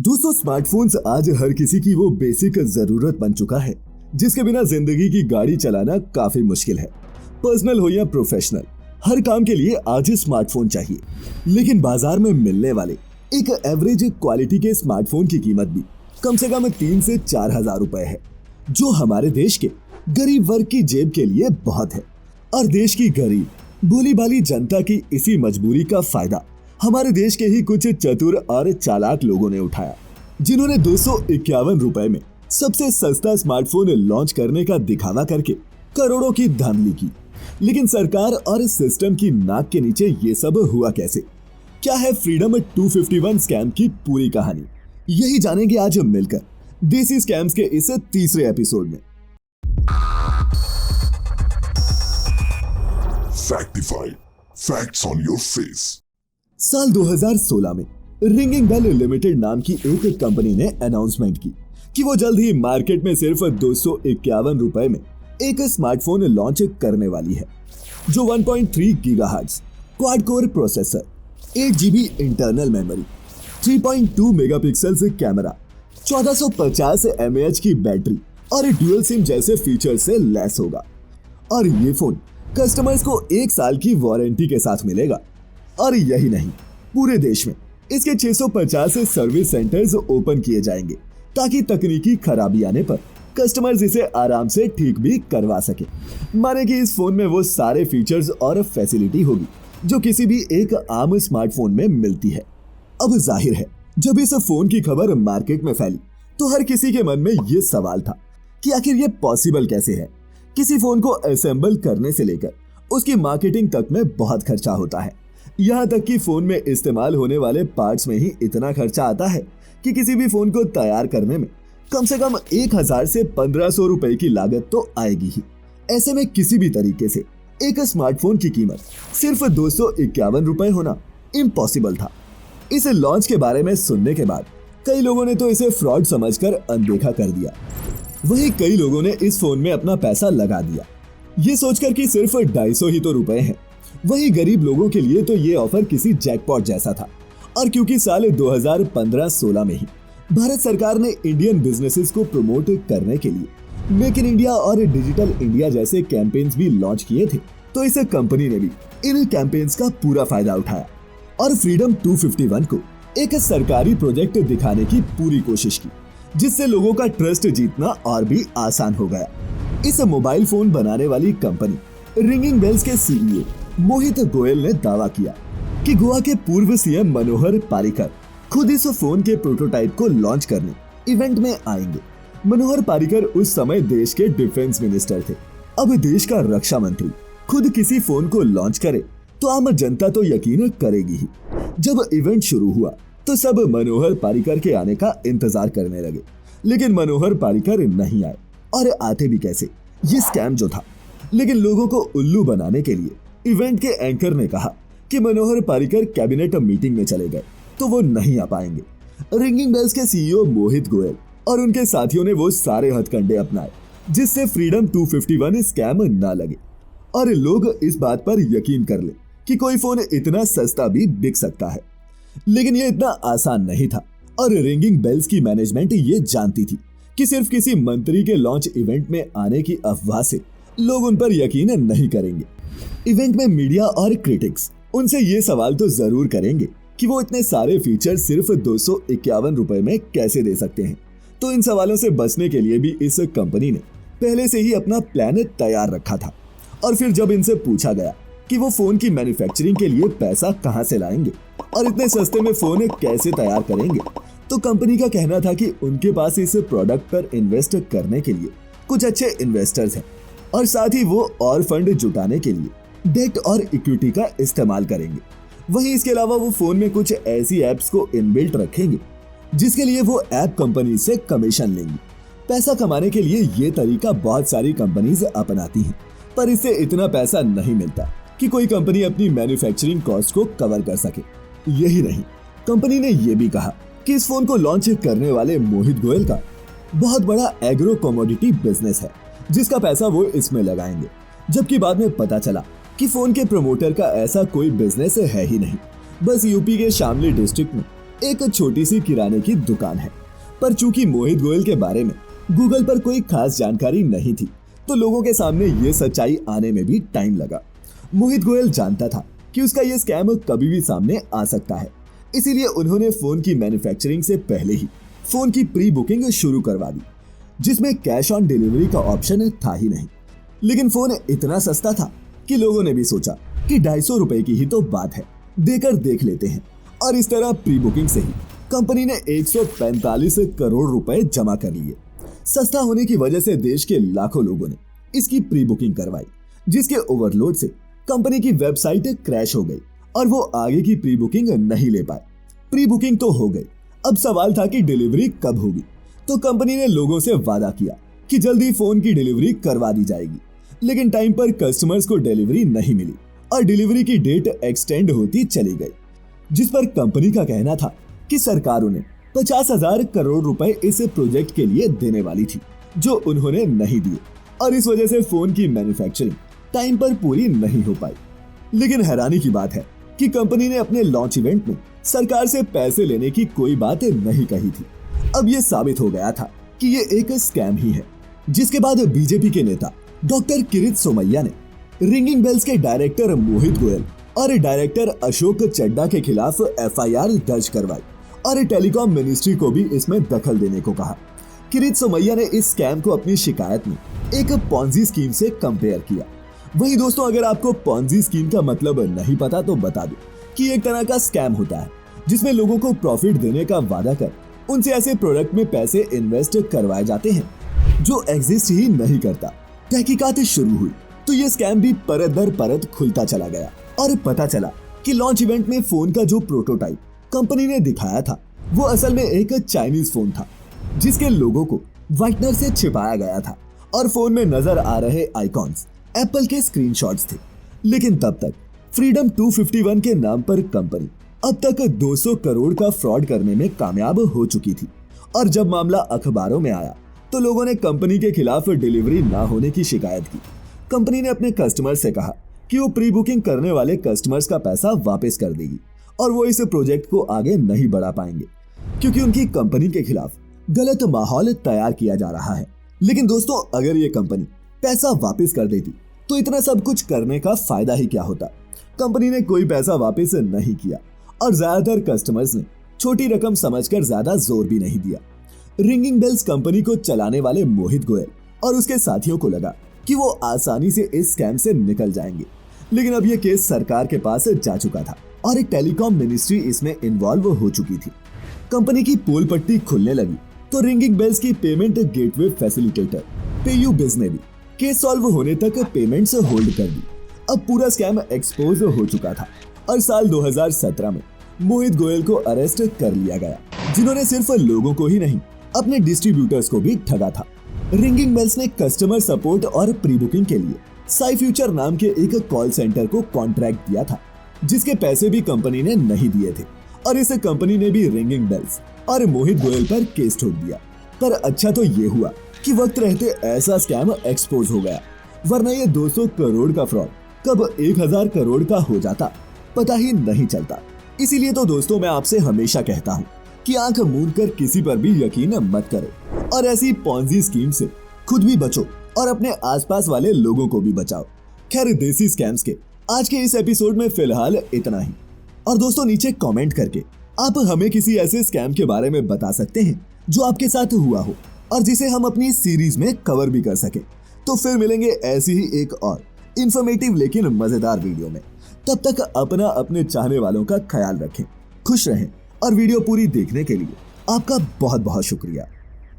दोस्तों, स्मार्टफोन्स आज हर किसी की वो बेसिक जरूरत बन चुका है जिसके बिना जिंदगी की गाड़ी चलाना काफी मुश्किल है। पर्सनल हो या प्रोफेशनल, हर काम के लिए आज स्मार्टफोन चाहिए। लेकिन बाजार में मिलने वाले एक एवरेज क्वालिटी के स्मार्टफोन की कीमत भी कम से कम 3 से 4 हजार रुपए है, जो हमारे देश के गरीब वर्ग की जेब के लिए बहुत है। और देश की गरीब भोली भाली जनता की इसी मजबूरी का फायदा हमारे देश के ही कुछ चतुर और चालाक लोगों ने उठाया, जिन्होंने 251 रुपए में सबसे सस्ता स्मार्टफोन लॉन्च करने का दिखावा करके करोड़ों की धांधली की। लेकिन सरकार और सिस्टम की नाक के नीचे ये सब हुआ कैसे? क्या है फ्रीडम 251 स्कैम की पूरी कहानी? यही जानेंगे आज हम मिलकर देसी स्कैम्स के इस तीसरे एपिसोड में। Factified. Facts on your face. साल 2016 में रिंगिंग बेल लिमिटेड नाम की एक कंपनी ने अनाउंसमेंट की कि वो जल्द ही मार्केट में सिर्फ 251 रुपए में एक स्मार्टफोन लॉन्च करने वाली है, जो 1.3 gigahertz quad core processor, 8 GB internal memory, 3.2 megapixel से कैमरा, 1450 mAh की बैटरी और ड्यूल सिम जैसे फीचर से लैस होगा। और ये फोन कस्टमर्स को 1 साल की वारंटी के साथ मिलेगा। और यही नहीं, पूरे देश में इसके 650 सर्विस सेंटर्स ओपन किए जाएंगे ताकि तकनीकी खराबी आने पर कस्टमर्स इसे आराम से ठीक भी करवा सके। माने कि इस फोन में वो सारे फीचर्स और फैसिलिटी होगी जो किसी भी एक आम स्मार्टफोन में मिलती है। अब जाहिर है, जब इस फोन की खबर मार्केट में फैली तो हर किसी के मन में ये सवाल था कि आखिर ये पॉसिबल कैसे है। किसी फोन को असेंबल करने से लेकर उसकी मार्केटिंग तक में बहुत खर्चा होता है। यहाँ तक कि फोन में इस्तेमाल होने वाले पार्ट्स में ही इतना खर्चा आता है कि किसी भी फोन को तैयार करने में कम से कम 1000 से 1500 रुपए की लागत तो आएगी ही। ऐसे में किसी भी तरीके से एक स्मार्टफोन की कीमत सिर्फ 251 रुपए होना इम्पॉसिबल था। इस लॉन्च के बारे में सुनने के बाद कई लोगों ने तो इसे फ्रॉड समझकर अनदेखा कर दिया। वहीं कई लोगों ने इस फोन में अपना पैसा लगा दिया, ये सोचकर कि सिर्फ 250 ही तो रुपए हैं। वहीं गरीब लोगों के लिए तो ये ऑफर किसी जैकपॉट जैसा था। और क्योंकि साल 2015-16 में ही भारत सरकार ने इंडियन बिजनेसेस को प्रमोट करने के लिए मेक इन इंडिया और डिजिटल इंडिया जैसे कैंपेन्स भी लॉन्च किए थे, तो इस कंपनी ने भी इन कैंपेन्स का पूरा फायदा उठाया और फ्रीडम 251 को एक सरकारी प्रोजेक्ट दिखाने की पूरी कोशिश की, जिससे लोगों का ट्रस्ट जीतना और भी आसान हो गया। इस मोबाइल फोन बनाने वाली कंपनी रिंगिंग बेल्स के सीईओ मोहित गोयल ने दावा किया कि गोवा के पूर्व सीएम मनोहर पारिकर खुद इस फोन के प्रोटोटाइप को लॉन्च करने इवेंट में आएंगे। मनोहर पारिकर उस समय देश के डिफेंस मिनिस्टर थे। अब देश का रक्षा मंत्री खुद किसी फोन को लॉन्च करे तो आम जनता तो यकीन करेगी ही। जब इवेंट शुरू हुआ तो सब मनोहर पारिकर के आने का इंतजार करने लगे, लेकिन मनोहर पारिकर नहीं आए। और आते भी कैसे, ये स्कैम जो था। लेकिन लोगों को उल्लू बनाने के लिए इवेंट के एंकर ने कहा कि मनोहर पारिकर कैबिनेट मीटिंग में चले गए तो वो नहीं आ पाएंगे। रिंगिंग बेल्स के सीईओ मोहित गोयल और उनके साथियों ने वो सारे हथकंडे अपनाए जिससे फ्रीडम 251 स्कैम ना लगे और लोग इस बात पर यकीन कर ले कि कोई फोन इतना सस्ता भी बिक सकता है। लेकिन ये इतना आसान नहीं था और रिंगिंग बेल्स की मैनेजमेंट ये जानती थी कि सिर्फ किसी मंत्री के लॉन्च इवेंट में आने की अफवाह से लोग उन पर यकीन नहीं करेंगे। इवेंट में मीडिया और क्रिटिक्स उनसे ये सवाल तो जरूर करेंगे कि वो इतने सारे फीचर सिर्फ 251 रुपए में कैसे दे सकते हैं। तो इन सवालों से बचने के लिए भी इस कंपनी ने पहले से ही अपना प्लान तैयार रखा था। और फिर जब इनसे पूछा गया कि वो फोन की मैन्युफैक्चरिंग के लिए पैसा कहां से लाएंगे और इतने सस्ते में फोन कैसे तैयार करेंगे, तो कंपनी का कहना था कि उनके पास इस प्रोडक्ट पर इन्वेस्ट करने के लिए कुछ अच्छे इन्वेस्टर्स हैं और साथ ही वो और फंड जुटाने के लिए डेट और इक्विटी का इस्तेमाल करेंगे। वहीं इसके अलावा वो फोन में कुछ ऐसी एप्स को इनबिल्ट रखेंगे जिसके लिए वो ऐप कंपनी से कमीशन लेंगे। पैसा कमाने के लिए ये तरीका बहुत सारी कंपनीज अपनाती हैं, पर इससे इतना पैसा नहीं मिलता कि कोई कंपनी अपनी मैन्युफैक्चरिंग कॉस्ट को कवर कर सके। यही नहीं, कंपनी ने ये भी कहा कि इस फोन को लॉन्च करने वाले मोहित गोयल का बहुत बड़ा एग्रो कमोडिटी बिजनेस है जिसका पैसा वो इसमें लगाएंगे। जबकि बाद में पता चला कि फोन के प्रमोटर का ऐसा कोई बिजनेस है ही नहीं। बस यूपी के शामली डिस्ट्रिक्ट में एक छोटी सी किराने की दुकान है। पर चूंकि मोहित गोयल के बारे में गूगल पर कोई खास जानकारी नहीं थी, तो लोगों के सामने ये सच्चाई आने में भी टाइम लगा। मोहित गोयल जानता था कि उसका ये स्कैम कभी भी सामने आ सकता है, इसीलिए उन्होंने फोन की मैन्युफैक्चरिंग से पहले ही फोन की प्री बुकिंग शुरू करवा दी, जिसमें कैश ऑन डिलीवरी का ऑप्शन था ही नहीं। लेकिन फोन इतना सस्ता था कि लोगों ने भी सोचा कि 250 रुपए की ही तो बात है, देकर देख लेते हैं। और इस तरह प्री बुकिंग से ही कंपनी ने 145 करोड़ रुपए जमा कर लिए। सस्ता होने की वजह से देश के लाखों लोगों ने इसकी प्री बुकिंग करवाई, जिसके ओवरलोड से कंपनी की वेबसाइट क्रैश हो गई और वो आगे की प्री बुकिंग नहीं ले पाए। प्री बुकिंग तो हो गई, अब सवाल था कि डिलीवरी कब होगी। तो कंपनी ने लोगों से वादा किया कि जल्दी फोन की डिलीवरी करवा दी जाएगी, लेकिन टाइम पर कस्टमर्स को डिलीवरी नहीं मिली और डिलीवरी की डेट एक्सटेंड होती चली गई, जिस पर कंपनी का कहना था कि सरकार उन्हें 50,000 करोड़ रुपए इस प्रोजेक्ट के लिए देने वाली थी, जो उन्होंने नहीं दिए और इस वजह से फोन की मैन्युफैक्चरिंग टाइम पर पूरी नहीं हो पाई। लेकिन हैरानी की बात है कि कंपनी ने अपने लॉन्च इवेंट में सरकार से पैसे लेने की कोई बात नहीं कही थी। अब ये साबित हो गया था कि ये एक स्कैम ही है, जिसके बाद बीजेपी के नेता डॉक्टर किरीट सोमैया ने रिंगिंग बेल्स के डायरेक्टर मोहित गोयल और डायरेक्टर अशोक चड्डा के खिलाफ एफआईआर दर्ज करवाई और टेलीकॉम मिनिस्ट्री को भी इसमें दखल देने को कहा। किरीट सोमैया ने इस स्कैम को अपनी शिकायत में एक पॉन्जी स्कीम से कंपेयर किया। वहीं दोस्तों, अगर आपको पॉन्जी स्कीम का मतलब नहीं पता तो बता दूं कि एक तरह का स्कैम होता है जिसमें लोगों को प्रॉफिट देने का वादा कर उनसे ऐसे प्रोडक्ट में पैसे इन्वेस्ट करवाए जाते हैं जो एग्जिस्ट ही नहीं करता। तहकीकात शुरू हुई तो ये स्कैम भी परत दर परत खुलता चला गया और पता चला कि लॉन्च इवेंट में फोन का जो प्रोटोटाइप कंपनी ने दिखाया था वो असल में एक चाइनीज फोन था, जिसके लोगों को व्हाइटनर से छिपाया गया था और फोन में नजर आ रहे आइकॉन्स एप्पल के स्क्रीनशॉट्स थे। लेकिन तब तक फ्रीडम 251 के नाम पर कंपनी अब तक 200 करोड़ का फ्रॉड करने में कामयाब हो चुकी थी और जब मामला अखबारों में आया तो लोगों ने कंपनी के खिलाफ डिलीवरी ना होने की शिकायत की। कंपनी ने अपने कस्टमर से कहा कि वो प्री बुकिंग करने वाले कस्टमर्स का पैसा वापस कर देगी और वो इस प्रोजेक्ट को आगे नहीं बढ़ा पाएंगे क्योंकि उनकी कंपनी के खिलाफ गलत माहौल तैयार किया जा रहा है। लेकिन दोस्तों, अगर ये कंपनी पैसा वापस कर देती तो इतना सब कुछ करने का फायदा ही क्या होता। कंपनी ने कोई पैसा वापस नहीं किया और ज्यादातर कस्टमर्स ने छोटी रकम समझकर ज्यादा जोर भी नहीं दिया। रिंगिंग बेल्स कंपनी को चलाने वाले मोहित गोयल और उसके साथियों को लगा कि वो आसानी से इस स्कैम से निकल जाएंगे, लेकिन अब ये केस सरकार के पास जा चुका था और एक टेलीकॉम मिनिस्ट्री इसमें इन्वॉल्व हो चुकी थी। कंपनी की पोल पट्टी खुलने लगी तो रिंगिंग बेल्स की पेमेंट गेटवे फैसिलिटेटर पेयूबिज ने भी केस सॉल्व होने तक पेमेंट्स होल्ड कर दी। अब पूरा स्कैम एक्सपोज हो चुका था और साल 2017 में मोहित गोयल को अरेस्ट कर लिया गया, जिन्होंने सिर्फ लोगों को ही नहीं अपने डिस्ट्रीब्यूटर्स को भी ठगा था। रिंगिंग बेल्स ने कस्टमर सपोर्ट और प्री बुकिंग के लिए साई फ्यूचर नाम के एक कॉल सेंटर को कॉन्ट्रैक्ट दिया था, जिसके पैसे भी कंपनी ने नहीं दिए थे और इस कंपनी ने भी रिंगिंग बेल्स और मोहित गोयल पर केस ठोक दिया। पर अच्छा तो ये हुआ कि वक्त रहते ऐसा स्कैम एक्सपोज हो गया, वरना ये 200 करोड़ का फ्रॉड कब 1000 करोड़ का हो जाता पता ही नहीं चलता। इसीलिए तो दोस्तों, मैं आपसे हमेशा कहता हूँ कि आंख मूंद कर किसी पर भी यकीन मत करो और ऐसी पॉन्जी स्कीम से खुद भी बचो और अपने आसपास वाले लोगों को भी बचाओ। खैर, देसी स्कैम्स के आज के इस एपिसोड में फिलहाल इतना ही। और दोस्तों, नीचे कमेंट करके आप हमें किसी ऐसे स्कैम के बारे में बता सकते हैं जो आपके साथ हुआ हो और जिसे हम अपनी सीरीज में कवर भी कर सके। तो फिर मिलेंगे ऐसी ही एक और इंफॉर्मेटिव लेकिन मजेदार वीडियो में। तब तक अपना अपने चाहने वालों का ख्याल रखें, खुश रहें और वीडियो पूरी देखने के लिए आपका बहुत बहुत शुक्रिया।